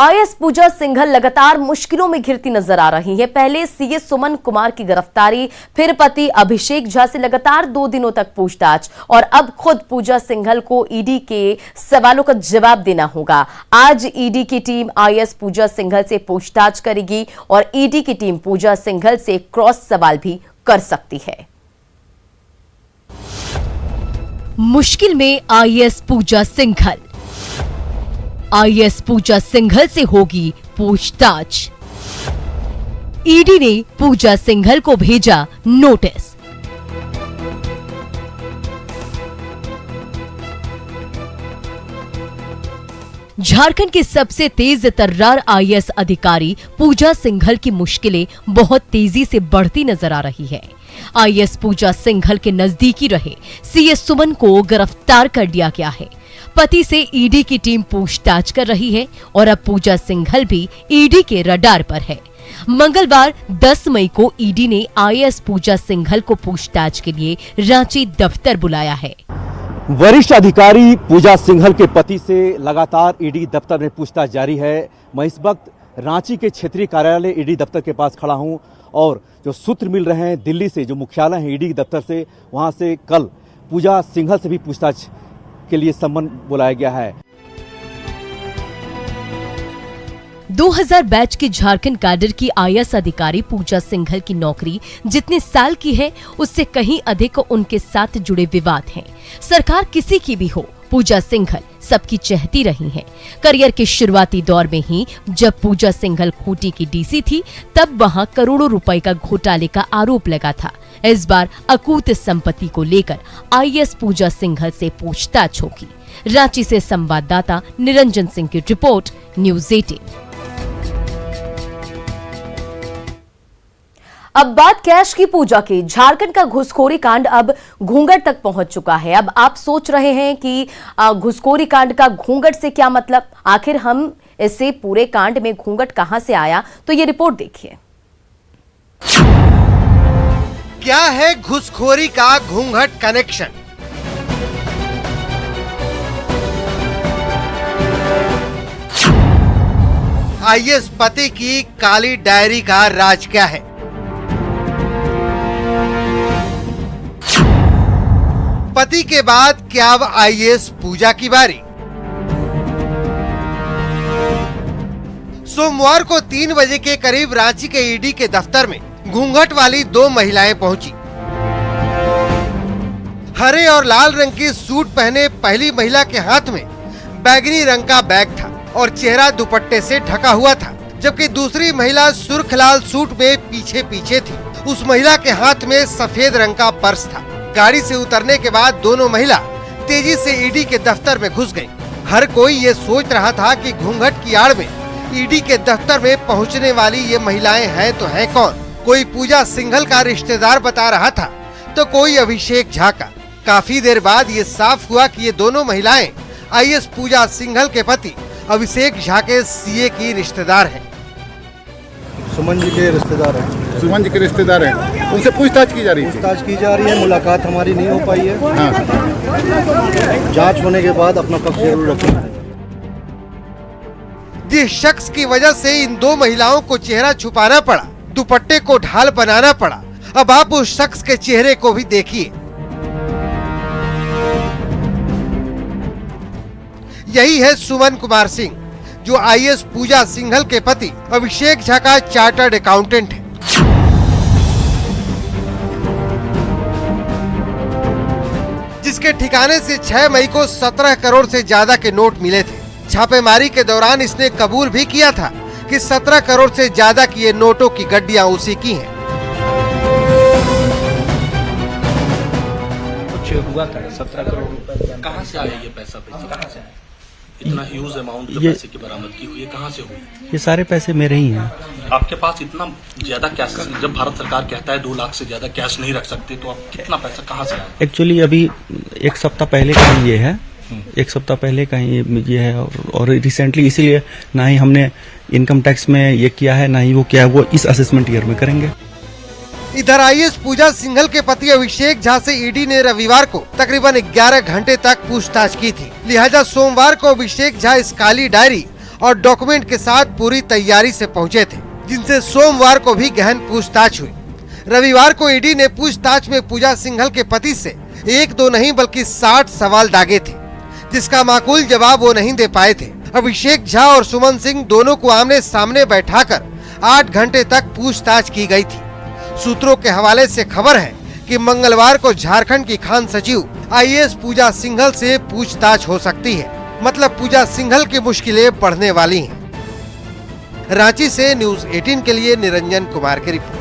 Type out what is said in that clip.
IAS पूजा सिंघल लगातार मुश्किलों में घिरती नजर आ रही है। पहले सीए सुमन कुमार की गिरफ्तारी, फिर पति अभिषेक झा से लगातार 2 दिनों तक पूछताछ और अब खुद पूजा सिंघल को ईडी के सवालों का जवाब देना होगा। आज ईडी की टीम आईएएस पूजा सिंघल से पूछताछ करेगी और ईडी की टीम पूजा सिंघल से क्रॉस सवाल भी कर सकती है। मुश्किल में आईएएस पूजा सिंघल। आईएएस पूजा सिंघल से होगी पूछताछ। ईडी ने पूजा सिंघल को भेजा नोटिस। झारखंड की सबसे तेज तर्रार आईएएस अधिकारी पूजा सिंघल की मुश्किलें बहुत तेजी से बढ़ती नजर आ रही है। आईएएस पूजा सिंघल के नजदीकी रहे सीए सुमन को गिरफ्तार कर लिया गया है। पति से ईडी की टीम पूछताछ कर रही है और अब पूजा सिंघल भी ईडी के रडार पर है। मंगलवार 10 मई को ईडी ने आईएएस पूजा सिंघल को पूछताछ के लिए रांची दफ्तर बुलाया है। वरिष्ठ अधिकारी पूजा सिंघल के पति से लगातार ईडी दफ्तर में पूछताछ जारी है। मैं इस वक्त रांची के क्षेत्रीय कार्यालय ईडी दफ्तर के पास खड़ा हूं और जो सूत्र मिल रहे हैं दिल्ली से, जो मुख्यालय है ईडी दफ्तर से, वहां से कल पूजा सिंघल से भी पूछताछ के लिए सम्मन बुलाया गया है। 2000 बैच के झारखंड कैडर की आईएएस अधिकारी पूजा सिंघल की नौकरी जितने साल की है उससे कहीं अधिक उनके साथ जुड़े विवाद हैं। सरकार किसी की भी हो, पूजा सिंघल सबकी चहेती रही हैं। करियर के शुरुआती दौर में ही जब पूजा सिंघल खूंटी की डीसी थी तब वहां करोड़ों रुपए का घोटाले का आरोप लगा था। इस बार अकूत संपत्ति को लेकर आईएएस पूजा सिंघल से पूछताछ होगी। रांची से संवाददाता निरंजन सिंह की रिपोर्ट, न्यूज़ 18। अब बात कैश की पूजा की। झारखंड का घुसखोरी कांड अब घूंघट तक पहुंच चुका है। अब आप सोच रहे हैं कि घुसखोरी कांड का घूंघट से क्या मतलब, आखिर हम इससे पूरे कांड में घूंघट कहां से आया, तो ये रिपोर्ट देखिए। क्या है घुसखोरी का घूंघट कनेक्शन? आईएएस पति की काली डायरी का राज क्या है? पति के बाद क्या अब आईएएस पूजा की बारी? सोमवार को 3 बजे के करीब रांची के ईडी के दफ्तर में घूंघट वाली 2 महिलाएं पहुंची। हरे और लाल रंग की सूट पहने पहली महिला के हाथ में बैगनी रंग का बैग था और चेहरा दुपट्टे से ढका हुआ था, जबकि दूसरी महिला सुर्ख लाल सूट में पीछे पीछे थी। उस महिला के हाथ में सफेद रंग का पर्स था। गाड़ी से उतरने के बाद दोनों महिला तेजी से ईडी के दफ्तर में घुस गईं। हर कोई ये सोच रहा था कि घूंघट की आड़ में ईडी के दफ्तर में पहुंचने वाली ये महिलाएं हैं तो हैं कौन। कोई पूजा सिंघल का रिश्तेदार बता रहा था तो कोई अभिषेक झा का। काफी देर बाद ये साफ हुआ कि ये दोनों महिलाएं आईएएस पूजा सिंघल के पति अभिषेक झा के सीए की रिश्तेदार हैं। सुमन जी के रिश्तेदार हैं। सुमन जी के रिश्तेदार हैं, उनसे पूछताछ की जा रही है। मुलाकात हमारी नहीं हो पाई है। हाँ। जांच होने के बाद अपना पक्ष जरूर रखेंगे। जिस शख्स की वजह से इन 2 महिलाओं को चेहरा छुपाना पड़ा, दुपट्टे को ढाल बनाना पड़ा, अब आप उस शख्स के चेहरे को भी देखिए। यही है सुमन कुमार सिंह, जो आईएएस पूजा सिंघल के पति अभिषेक झा का चार्टर्ड अकाउंटेंट है। जिसके ठिकाने से 6 मई को 17 करोड़ से ज्यादा के नोट मिले थे। छापेमारी के दौरान इसने कबूल भी किया था कि 17 करोड़ से ज्यादा की ये नोटों की गड्डियां उसी की हैं। कुछ हुआ था 17 करोड़ रुपए, कहाँ से आया ये पैसा? कहाँ से आया? इतना ह्यूज अमाउंट के पैसे की बरामदगी हुई है, कहाँ से हुई? ये सारे पैसे मेरे ही हैं। आपके पास इतना ज्यादा कैश, जब भारत सरकार कहता है 2 लाख से ज्यादा कैश नहीं रख सकते, तो आप कितना पैसा कहाँ से आया? एक्चुअली अभी 1 सप्ताह पहले का ही ये है। 1 सप्ताह पहले का ही ये है और रिसेंटली इसीलिए ना ही हमने इनकम टैक्स में ये किया है, ना ही वो किया है, वो इस असेसमेंट ईयर में करेंगे। इधर आईएएस पूजा सिंघल के पति अभिषेक झा से ईडी ने रविवार को तकरीबन 11 घंटे तक पूछताछ की थी। लिहाजा सोमवार को अभिषेक झा इस काली डायरी और डॉक्यूमेंट के साथ पूरी तैयारी से पहुंचे थे, जिनसे सोमवार को भी गहन पूछताछ हुई। रविवार को ईडी ने पूछताछ में पूजा सिंघल के पति से एक दो नहीं बल्कि 60 सवाल दागे थे, जिसका माकूल जवाब वो नहीं दे पाए थे। अभिषेक झा और सुमन सिंह दोनों को आमने सामने बैठाकर 8 घंटे तक पूछताछ की गई थी। सूत्रों के हवाले से खबर है कि मंगलवार को झारखंड की खान सचिव आईएएस पूजा सिंघल से पूछताछ हो सकती है। मतलब पूजा सिंघल की मुश्किलें बढ़ने वाली हैं। रांची से न्यूज़ 18 के लिए निरंजन कुमार की रिपोर्ट।